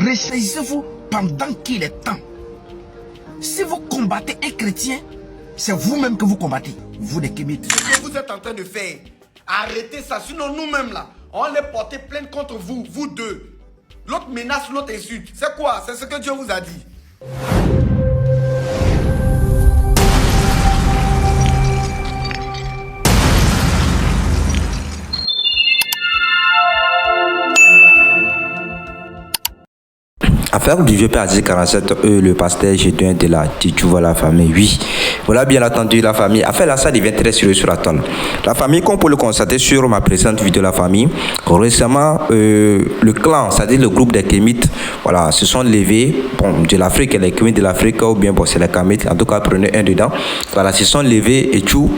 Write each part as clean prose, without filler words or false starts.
Ressaisissez-vous pendant qu'il est temps. Si vous combattez un chrétien, c'est vous-même que vous combattez. Vous les Kémites. Ce que vous êtes en train de faire, arrêtez ça. Sinon nous-mêmes là, on les porter plainte contre vous, vous deux. L'autre menace, l'autre insulte. C'est quoi? C'est ce que Dieu vous a dit. Affaire du vieux père Aziz 47, le pasteur Gédéon de la tu vois la famille, oui. Voilà bien entendu la famille. Affaire là, ça devient très sérieux sur la toile. La famille, comme pour le constater sur ma présente vidéo de la famille, récemment, le clan, c'est-à-dire le groupe des Kémites, voilà, se sont levés, bon, de l'Afrique, les Kémites de l'Afrique, ou bien, bon, c'est les Kémites, en tout cas, prenez un dedans, voilà, se sont levés et tout.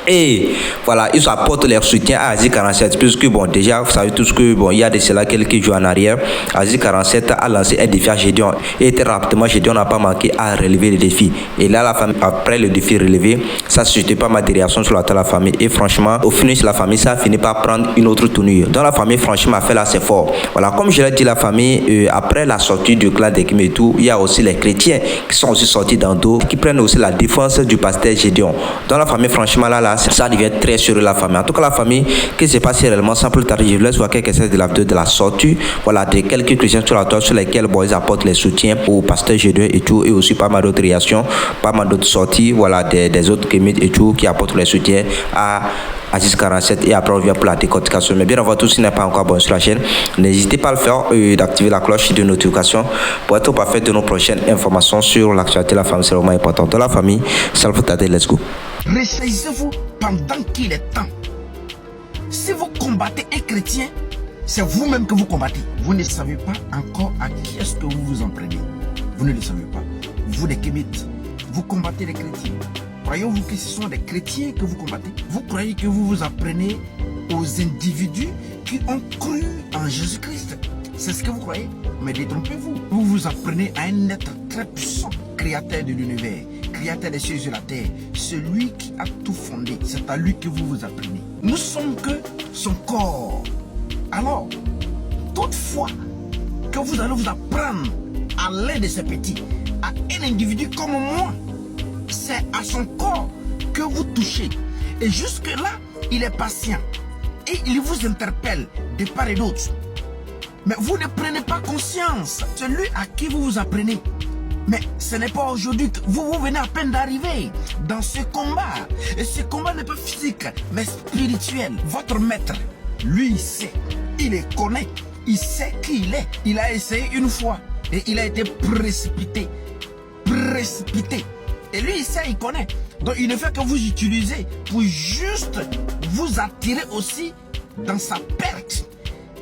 Et voilà, ils apportent leur soutien à Aziz 47, puisque bon, déjà, vous savez tous que bon, il y a de cela quelques jours en arrière, Aziz 47 a lancé un défi à Gédéon. Et très rapidement, Gédéon n'a pas manqué à relever le défi. Et là, la famille, après le défi relevé, ça suscitait pas mal de réactions sur la famille. Et franchement, au final, la famille, ça a fini par prendre une autre tournure. Dans la famille, franchement, a fait là, c'est fort. Voilà, comme je l'ai dit, la famille, après la sortie du clan des Kémites et tout, il y a aussi les chrétiens qui sont aussi sortis dans dos, qui prennent aussi la défense du pasteur Gédéon. Dans la famille, franchement, là, ça devient très sur la famille. En tout cas, la famille, qu'est-ce qui s'est passé réellement sans plus tarder, je vous laisse voir quelques extraits de la vidéo de la sortie, voilà, de quelques chrétiens sur la toile sur lesquels bon, ils apportent les soutiens au pasteur Gédéon et tout, et aussi pas mal d'autres réactions, pas mal d'autres sorties, voilà, des autres Kémites et tout, qui apportent les soutiens à Aziz 47 et après on vient pour la décortication. Mais bien avant tout, si n'est pas encore abonné sur la chaîne, n'hésitez pas à le faire, d'activer la cloche de notification pour être au parfait de nos prochaines informations sur l'actualité de la famille. C'est vraiment important. Dans la famille, ça vous tarder, let's go. Ressaisissez-vous pendant qu'il est temps. Si vous combattez un chrétien, c'est vous-même que vous combattez. Vous ne savez pas encore à qui est-ce que vous vous en prenez. Vous ne le savez pas. Vous les Kémites, vous combattez les chrétiens. Croyez-vous que ce sont des chrétiens que vous combattez? Vous croyez que vous vous apprenez aux individus qui ont cru en Jésus-Christ? C'est ce que vous croyez? Mais détrompez-vous. Vous vous apprenez à un être très puissant, créateur de l'univers, créateur des cieux et de la terre, celui qui a tout fondé. C'est à lui que vous vous apprenez. Nous sommes que son corps. Alors, toutefois que vous allez vous apprendre à l'un de ces petits, à un individu comme moi, c'est à son corps que vous touchez. Et jusque-là, il est patient. Et il vous interpelle de part et d'autre. Mais vous ne prenez pas conscience. Celui à qui vous vous apprenez. Mais ce n'est pas aujourd'hui que vous venez à peine d'arriver dans ce combat. Et ce combat n'est pas physique, mais spirituel. Votre maître, lui, il sait. Il les connaît. Il sait qui il est. Il a essayé une fois. Et il a été précipité. Précipité. Et lui, il sait, il connaît. Donc, il ne fait que vous utiliser pour juste vous attirer aussi dans sa perte.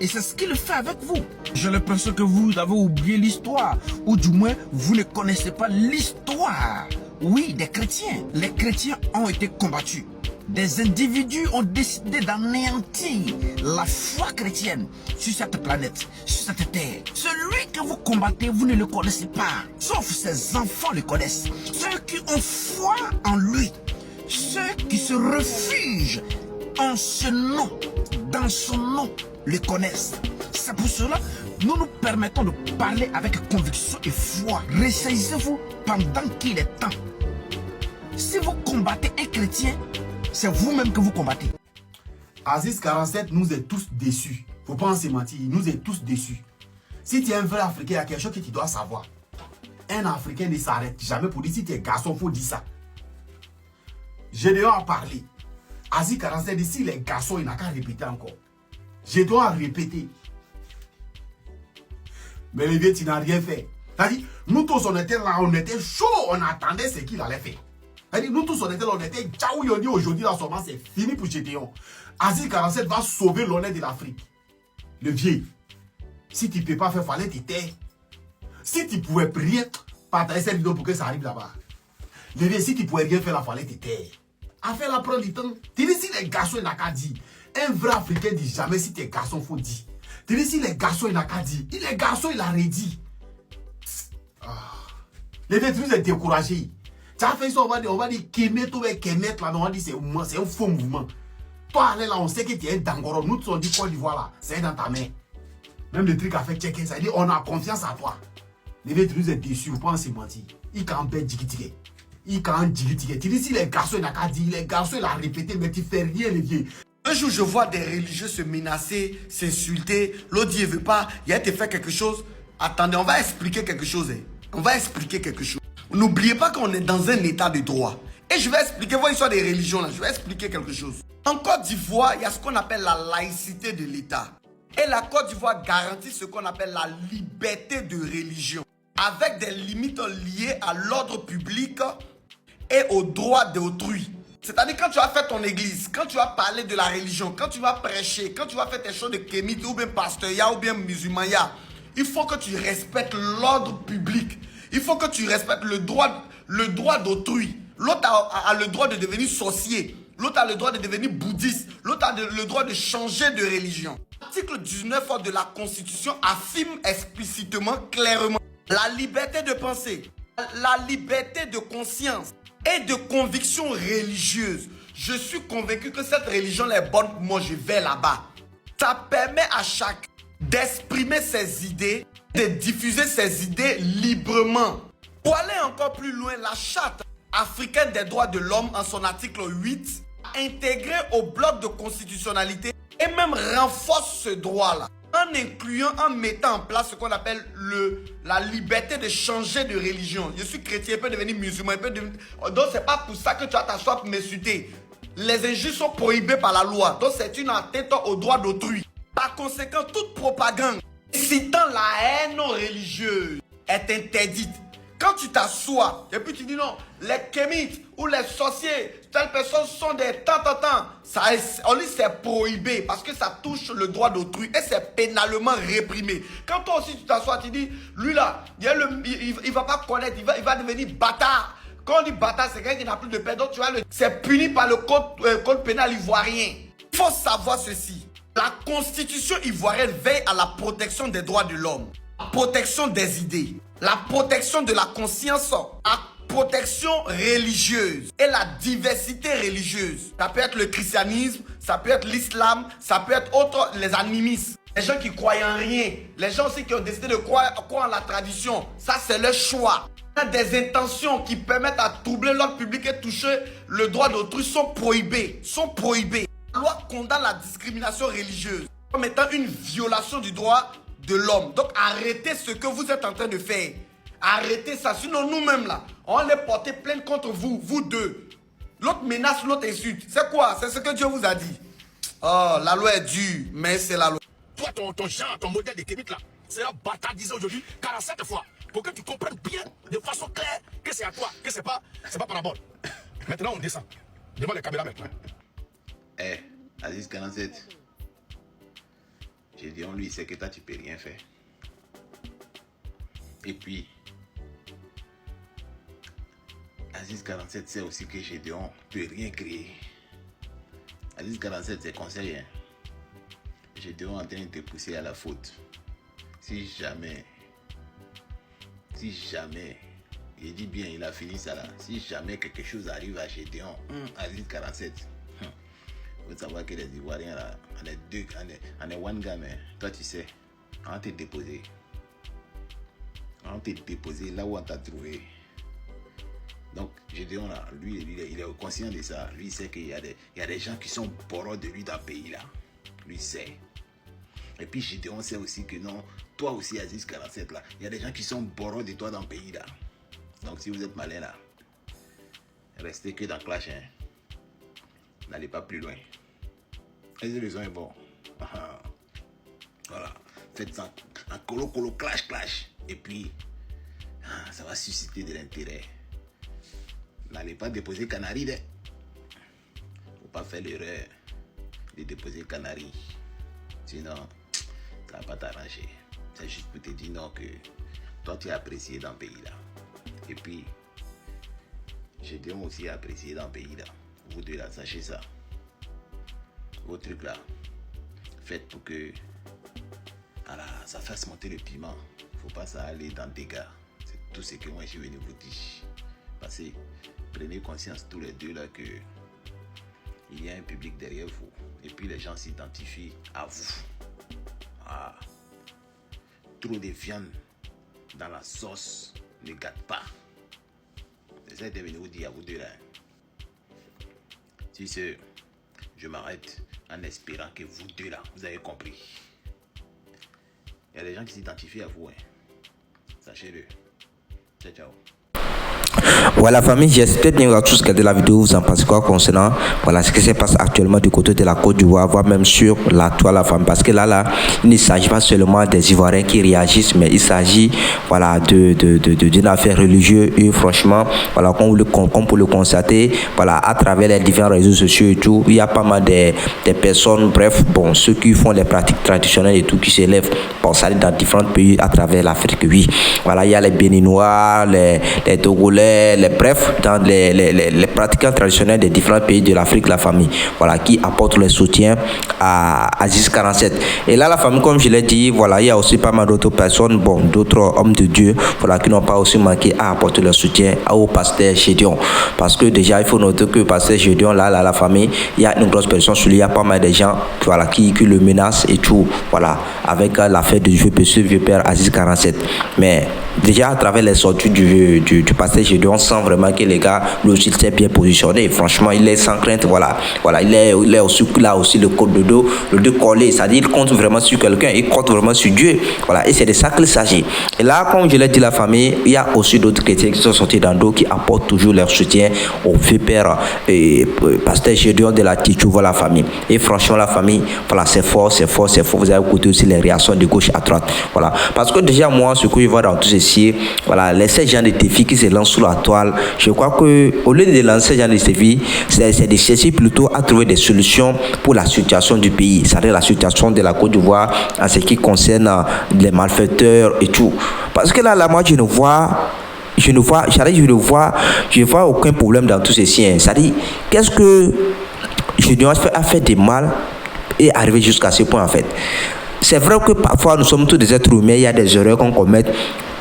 Et c'est ce qu'il fait avec vous. J'ai l'impression que vous avez oublié l'histoire. Ou du moins, vous ne connaissez pas l'histoire. Oui, des chrétiens. Les chrétiens ont été combattus. Des individus ont décidé d'anéantir la foi chrétienne sur cette planète, sur cette terre. Celui que vous combattez, vous ne le connaissez pas. Sauf ses enfants le connaissent. Ceux qui ont foi en lui. Ceux qui se réfugient en ce nom, dans son nom, le connaissent. C'est pour cela que nous nous permettons de parler avec conviction et foi. Ressaisissez-vous pendant qu'il est temps. Si vous combattez un chrétien, c'est vous-même que vous combattez. Aziz 47 nous est tous déçus. Faut pas en se mentir, il nous est tous déçus. Si tu es un vrai Africain, il y a quelque chose que tu dois savoir. Un Africain ne s'arrête jamais pour dire si tu es garçon, il faut dire ça. Gédéon a parlé. Aziz 47 dit si les garçons, il n'a qu'à répéter encore. Je dois répéter. Mais le vieux, tu n'as rien fait. C'est-à-dire, nous tous, on était là, on était chaud, on attendait ce qu'il allait faire. C'est-à-dire, nous tous, on était là, on était tchaou, on dit aujourd'hui, là, seulement, c'est fini pour Gédéon. Aziz 47 va sauver l'honneur de l'Afrique. Le vieux, si tu ne peux pas faire, il fallait te taire. Si tu pouvais prier, partager cette vidéo pour que ça arrive là-bas. Le vieux, si tu ne pouvais rien faire, il fallait te taire. Afin là, prendre du temps. Tu dis si les garçons, il n'a qu'à dire. Un vrai Africain dit jamais si t'es garçon, faut dire. Tu dis si les garçons, il n'a qu'à dire. Les garçons, il a redit. Les vieux, tu nous es découragés. Tu as fait ça, on va dire Kémet, Kémet, là, on va dire c'est un faux mouvement. Toi, allez là, on sait que tu es un Dangoro. Nous, on dit Côte d'Ivoire là, c'est dans ta main. Même le truc a fait checker, ça dit on a confiance en toi. Les vieux nous est déçus, vous pensez mentir. Il quand bête digitike. Il quand digitike. Tu dis si les garçons n'ont qu'à dire, les garçons l'ont répété, mais tu fais rien les vieux. Un jour, je vois des religieux se menacer, s'insulter. L'autre dit, il veut pas, il a été fait quelque chose. Attendez, on va expliquer quelque chose. On va expliquer quelque chose. N'oubliez pas qu'on est dans un état de droit. Et je vais expliquer, votre histoire des religions là, je vais expliquer quelque chose. En Côte d'Ivoire, il y a ce qu'on appelle la laïcité de l'État. Et la Côte d'Ivoire garantit ce qu'on appelle la liberté de religion, avec des limites liées à l'ordre public et aux droits d'autrui. C'est-à-dire quand tu vas faire ton église, quand tu vas parler de la religion, quand tu vas prêcher, quand tu vas faire tes choses de kémite ou bien pasteurya ou bien musulmania, il faut que tu respectes l'ordre public. Il faut que tu respectes le droit d'autrui. L'autre a le droit de devenir sorcier. L'autre a le droit de devenir bouddhiste. L'autre a le droit de changer de religion. L'article 19 de la Constitution affirme explicitement, clairement, la liberté de penser, la liberté de conscience et de conviction religieuse. Je suis convaincu que cette religion est bonne pour moi, je vais là-bas. Ça permet à chacun d'exprimer ses idées, de diffuser ses idées librement. Pour aller encore plus loin, la Charte africaine des droits de l'homme, en son article 8, intégré au bloc de constitutionnalité et même renforce ce droit-là en incluant, en mettant en place ce qu'on appelle la liberté de changer de religion. Je suis chrétien, il peut devenir musulman, il peut devenir... Donc c'est pas pour ça que tu vas t'asseoir pour m'insulter. Les injures sont prohibées par la loi, donc c'est une atteinte au droit d'autrui. Par conséquent, toute propagande incitant la haine religieuse est interdite. Quand tu t'assois et puis tu dis non, les kémites ou les sorciers, telles personnes sont des tant, on dit c'est prohibé parce que ça touche le droit d'autrui et c'est pénalement réprimé. Quand toi aussi tu t'assois, tu dis, lui là, il va pas connaître, il va devenir bâtard. Quand on dit bâtard, c'est quelqu'un qui n'a plus de paix, donc tu vois, c'est puni par le code pénal ivoirien. Il faut savoir ceci. La constitution ivoirienne veille à la protection des droits de l'homme, la protection des idées, la protection de la conscience, la protection religieuse et la diversité religieuse. Ça peut être le christianisme, ça peut être l'islam, ça peut être les animistes. Les gens qui croient en rien, les gens aussi qui ont décidé de croire en la tradition, ça c'est leur choix. Des intentions qui permettent à troubler l'ordre public et toucher le droit d'autrui sont prohibées, La loi condamne la discrimination religieuse comme étant une violation du droit de l'homme. Donc arrêtez ce que vous êtes en train de faire. Arrêtez ça. Sinon nous-mêmes là, on les porter plainte contre vous, vous deux. L'autre menace, l'autre insulte. C'est quoi? C'est ce que Dieu vous a dit. Oh, la loi est dure, mais c'est la loi. Toi, ton genre, ton modèle de kémite là, c'est un bâtardisé aujourd'hui 47 fois. Pour que tu comprennes bien, de façon claire, que c'est à toi, que c'est pas parabole. Maintenant, on descend. Devant les caméras maintenant. Eh, Aziz 47. J'ai dit, on lui sait que toi, tu peux rien faire. Et puis, Aziz 47 sait aussi que Gédéon peut rien créer. Aziz 47, c'est conseil. Hein. Gédéon est en train de te pousser à la faute. Si jamais, il dit bien, il a fini ça là. Si jamais quelque chose arrive à Gédéon, Aziz 47, il faut savoir que les Ivoiriens là, on est one gamin. Toi tu sais, on va te déposer. On va te déposer là où on t'a trouvé. Donc Gédéon là, lui il est conscient de ça. Lui il sait qu'il y a des gens qui sont boros de lui dans le pays là. Lui sait. Et puis Gédéon sait aussi que non, toi aussi Aziz 47 là, il y a des gens qui sont boros de toi dans le pays là. Donc si vous êtes malin là, restez que dans Clash, hein. N'allez pas plus loin. Les raisons est bon. Voilà. Faites ça en colo clash. Et puis, ça va susciter de l'intérêt. N'allez pas déposer Canary. Faut pas faire l'erreur de déposer Canary. Sinon, ça va pas t'arranger. C'est juste pour te dire non que toi tu es apprécié dans le pays là. Et puis, j'ai bien aussi apprécié dans le pays là. Vous deux là, sachez ça. Vos trucs là, faites pour que voilà, ça fasse monter le piment. Faut pas ça aller dans le dégât. C'est tout ce que moi je suis venu vous dire. Parce que prenez conscience tous les deux là que il y a un public derrière vous. Et puis les gens s'identifient à vous. Ah. trop de viande dans la sauce ne gâte pas. C'est ça que je vous dire à vous deux là. Si c'est, je m'arrête en espérant que vous deux là, vous avez compris. Il y a des gens qui s'identifient à vous. Hein. Sachez-le. Ciao, ciao. Voilà famille, j'espère bien que vous avez tous regardé la vidéo, vous en pensez quoi concernant voilà ce qui se passe actuellement du côté de la Côte d'Ivoire, voire même sur la toile la femme, parce que là il ne s'agit pas seulement des Ivoiriens qui réagissent, mais il s'agit voilà d'une affaire religieuse et franchement voilà comme vous le constatez voilà à travers les différents réseaux sociaux et tout, il y a pas mal des personnes, bref bon ceux qui font les pratiques traditionnelles et tout qui s'élèvent pour ça dans différents pays à travers l'Afrique, oui voilà il y a les Béninois, les Togolais, bref, dans les pratiquants traditionnels des différents pays de l'Afrique, la famille, voilà, qui apportent le soutien à Aziz 47. Et là, la famille, comme je l'ai dit, voilà, il y a aussi pas mal d'autres personnes, bon, d'autres hommes de Dieu, voilà, qui n'ont pas aussi manqué à apporter le soutien au pasteur Gédéon. Parce que déjà, il faut noter que le pasteur Gédéon, là, la famille, il y a une grosse pression sur lui, il y a pas mal de gens, voilà, qui le menacent et tout, voilà, avec l'affaire de ce vieux père Aziz 47. Mais déjà, à travers les sorties du pasteur Gédéon, on sent vraiment que les gars, lui aussi, s'est bien positionné. Franchement, il est sans crainte, voilà, il est aussi là aussi le code de dos, le dos collé, c'est-à-dire il compte vraiment sur quelqu'un, il compte vraiment sur Dieu, voilà, et c'est de ça qu'il s'agit. Et là, comme je l'ai dit, la famille, il y a aussi d'autres chrétiens qui sont sortis dans l'eau, qui apportent toujours leur soutien au vieux père et pasteur Gédéon de la Tchouva, la famille. Et franchement, la famille, voilà, c'est fort. Vous avez écouté aussi les réactions de gauche à droite, voilà, parce que déjà moi, ce que je vois dans tout ceci, voilà, ces gens de défis qui se lancent sous la toile, je crois que au lieu de lancer ces gens de défis, c'est de chercher plutôt à trouver des solutions pour la situation du pays, c'est-à-dire la situation de la Côte d'Ivoire en ce qui concerne les malfaiteurs et tout. Parce que là moi je ne vois aucun problème dans tout ceci. Hein. C'est-à-dire, qu'est-ce que Gédéon a fait de mal et arrivé jusqu'à ce point en fait. C'est vrai que parfois nous sommes tous des êtres humains, il y a des erreurs qu'on commet.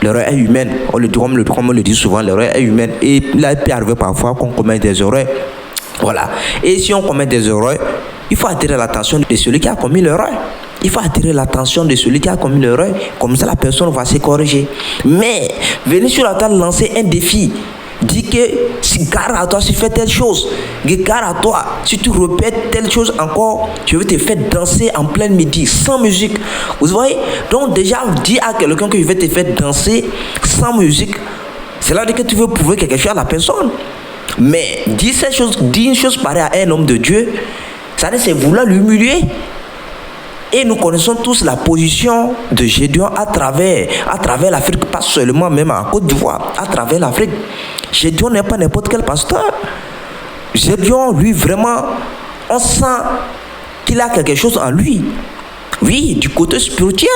L'erreur est humaine, comme on le dit souvent, l'erreur est humaine. Et là, il peut arriver parfois qu'on commet des erreurs. Voilà. Et si on commet des erreurs, il faut attirer l'attention de celui qui a commis l'erreur. Il faut attirer l'attention de celui qui a commis l'erreur. Comme ça, la personne va se corriger. Mais, venir sur la table lancer un défi. Dis que si gare à toi, si tu fais telle chose, gare à toi, si tu répètes telle chose encore, je vais te faire danser en plein midi, sans musique. Vous voyez? Donc déjà, dis à quelqu'un que je vais te faire danser sans musique. C'est là que tu veux prouver quelque chose à la personne. Mais dis une chose pareille à un homme de Dieu, ça c'est vouloir l'humilier. Et nous connaissons tous la position de Gédéon à travers l'Afrique, pas seulement même en Côte d'Ivoire, à travers l'Afrique. Gédéon n'est pas n'importe quel pasteur. Gédéon, lui, vraiment, on sent qu'il a quelque chose en lui. Oui, du côté spirituel.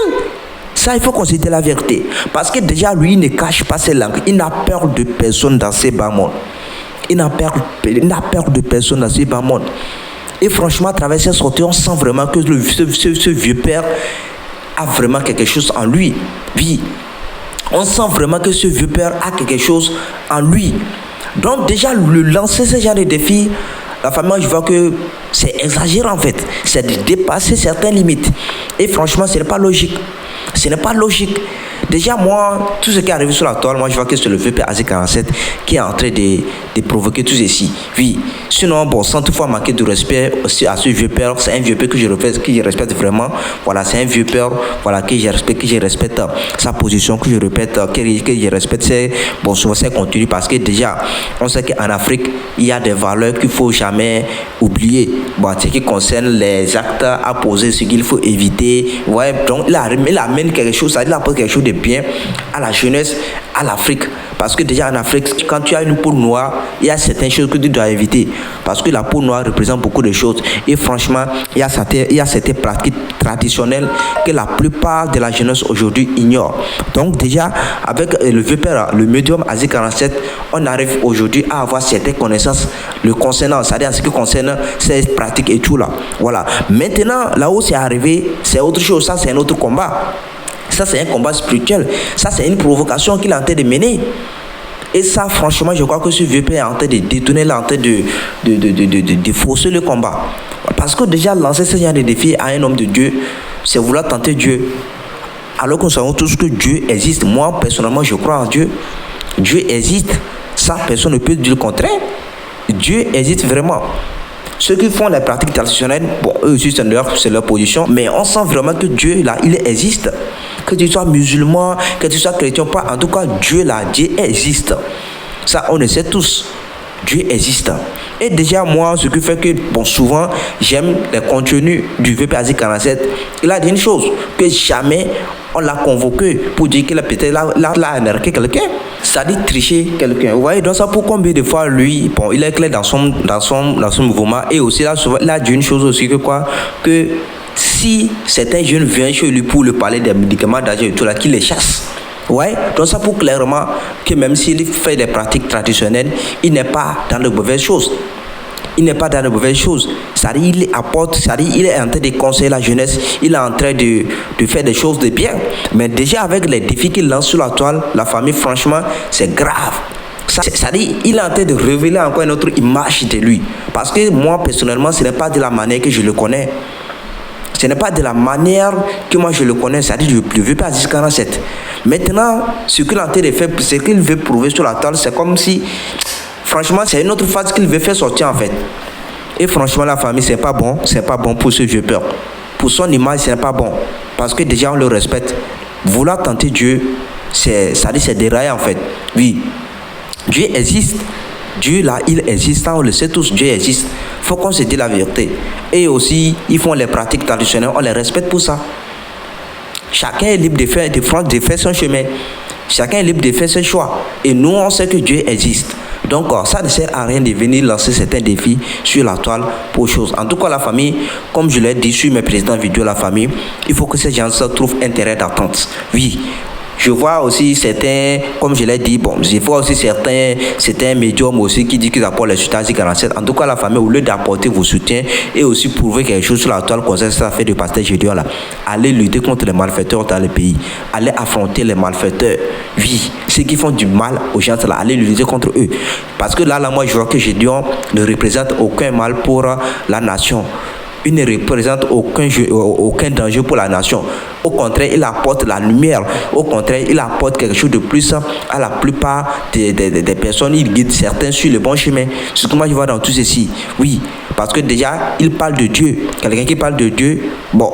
Ça, il faut considérer la vérité. Parce que déjà, lui, il ne cache pas ses langues. Il n'a peur de personne dans ces bas mondes. Il n'a peur de personne dans ces bas mondes. Et franchement, à travers cette sortie, on sent vraiment que ce vieux père a vraiment quelque chose en lui. Oui, on sent vraiment que ce vieux père a quelque chose en lui. Donc déjà, le lancer ce genre de défi, la famille, je vois que c'est exagéré en fait. C'est de dépasser certaines limites. Et franchement, ce n'est pas logique. Ce n'est pas logique. Déjà, moi, tout ce qui est arrivé sur la toile, moi, je vois que c'est le vieux père Aziz 47 qui est en train de provoquer tout ceci. Oui. Sinon, bon, sans toutefois manquer de respect aussi à ce vieux père, c'est un vieux père que je respecte vraiment. Voilà, c'est un vieux père, voilà, que je respecte sa position, que je respecte ses contenus, parce que déjà, on sait qu'en Afrique, il y a des valeurs qu'il ne faut jamais oublier. Bon, ce qui concerne les actes à poser, ce qu'il faut éviter. Ouais, donc, il amène quelque chose, ça, il apporte quelque chose de bien à la jeunesse, à l'Afrique. Parce que déjà en Afrique, quand tu as une peau noire, il y a certaines choses que tu dois éviter. Parce que la peau noire représente beaucoup de choses. Et franchement, il y a certaines pratiques traditionnelles que la plupart de la jeunesse aujourd'hui ignore. Donc déjà, avec le vieux père, le médium Aziz 47, on arrive aujourd'hui à avoir certaines connaissances le concernant, c'est-à-dire en ce qui concerne ces pratiques et tout là. Voilà. Maintenant, là où c'est arrivé, c'est autre chose. Ça, c'est un autre combat. Ça, c'est un combat spirituel. Ça, c'est une provocation qu'il est en train de mener. Et ça, franchement, je crois que ce vieux père est en train de détourner, là, en train de fausser le combat. Parce que déjà, lancer ce genre de défi à un homme de Dieu, c'est vouloir tenter Dieu. Alors que nous savons tous que Dieu existe. Moi, personnellement, je crois en Dieu. Dieu existe. Ça, personne ne peut dire le contraire. Dieu existe vraiment. Ceux qui font les pratiques traditionnelles, bon, eux aussi, c'est leur position, mais on sent vraiment que Dieu, là, il existe. Que tu sois musulman, que tu sois chrétien, pas, en tout cas, Dieu, là, Dieu existe. Ça, on le sait tous. Dieu existe. Et déjà, moi, ce qui fait que, bon, souvent, j'aime les contenus du VP Aziz 47. Il a dit une chose, que jamais on l'a convoqué pour dire qu'il a peut-être là, énervé quelqu'un. Ça dit tricher quelqu'un. Vous voyez, donc ça pour combien de fois lui, bon, il est clair dans son mouvement. Et aussi, là, souvent, il a dit une chose aussi que quoi, que si certains jeunes viennent chez lui pour lui parler des médicaments d'âge et tout là, qu'il les chasse. Ouais, donc ça prouve clairement que même s'il fait des pratiques traditionnelles, il n'est pas dans de mauvaises choses. Il n'est pas dans de mauvaises choses. C'est-à-dire, il apporte, c'est-à-dire, il est en train de conseiller la jeunesse, il est en train de faire des choses de bien. Mais déjà, avec les défis qu'il lance sur la toile, la famille, franchement, c'est grave. C'est-à-dire, il est en train de révéler encore une autre image de lui. Parce que moi, personnellement, ce n'est pas de la manière que je le connais. Ce n'est pas de la manière que moi je le connais, c'est-à-dire je ne veux pas Aziz 47. Maintenant, ce qu'il est en train de faire, ce qu'il veut prouver sur la table, c'est comme si, franchement, c'est une autre phase qu'il veut faire sortir en fait. Et franchement, la famille, c'est pas bon pour ce vieux peur. Pour son image, ce n'est pas bon. Parce que déjà, on le respecte. Vouloir tenter Dieu, c'est-à-dire c'est dérailler en fait. Oui, Dieu existe. Dieu là, il existe, ça on le sait tous, Dieu existe. Il faut qu'on se dise la vérité. Et aussi, ils font les pratiques traditionnelles, on les respecte pour ça. Chacun est libre de faire son chemin. Chacun est libre de faire ses choix. Et nous, on sait que Dieu existe. Donc, ça ne sert à rien de venir lancer certains défis sur la toile pour choses. En tout cas, la famille, comme je l'ai dit sur mes précédentes vidéos, la famille, il faut que ces gens trouvent intérêt d'attente. Oui. Je vois aussi certains, comme je l'ai dit, bon, je vois aussi certains médiums aussi qui disent qu'ils apportent les soutiens Aziz 47. En tout cas, la famille, au lieu d'apporter vos soutiens et aussi prouver quelque chose sur la toile concernant cette affaire de pasteur Gédéon là, allez lutter contre les malfaiteurs dans le pays. Allez affronter les malfaiteurs. Oui, ceux qui font du mal aux gens là, allez lutter contre eux. Parce que là, moi, je vois que Gédéon ne représente aucun mal pour la nation. Il ne représente aucun danger pour la nation. Au contraire, il apporte la lumière. Au contraire, il apporte quelque chose de plus à la plupart des personnes. Il guide certains sur le bon chemin. Ce que moi je vois dans tout ceci. Oui, parce que déjà, il parle de Dieu. Quelqu'un qui parle de Dieu, bon,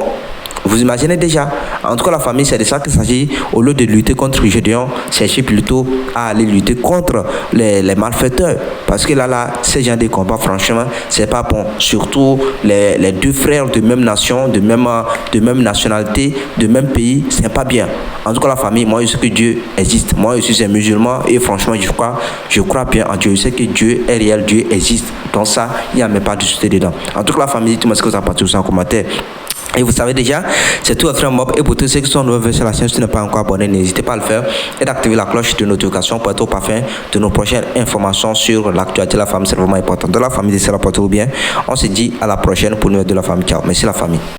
vous imaginez déjà. En tout cas, la famille, c'est de ça qu'il s'agit. Au lieu de lutter contre Gédéon, chercher plutôt à aller lutter contre les malfaiteurs. Parce que là, ces gens de combat, franchement, c'est pas bon. Surtout les deux frères de même nation, de même nationalité, de même pays, c'est pas bien. En tout cas, la famille, moi, je sais que Dieu existe. Moi, je suis un musulman et franchement, je crois bien en Dieu. Je sais que Dieu est réel, Dieu existe. Donc ça, il n'y a même pas de souci dedans. En tout cas, la famille, dites-moi ce que vous en pensez en commentaire. Et vous savez déjà, c'est tout à frère Mob. Et pour tous ceux qui sont nouveaux sur la chaîne, si tu n'es pas encore abonné, n'hésitez pas à le faire et d'activer la cloche de notification pour être au parfum de nos prochaines informations sur l'actualité de la famille. C'est vraiment important. De la famille, c'est la porte bien. On se dit à la prochaine pour nous de la famille. Ciao. Merci la famille.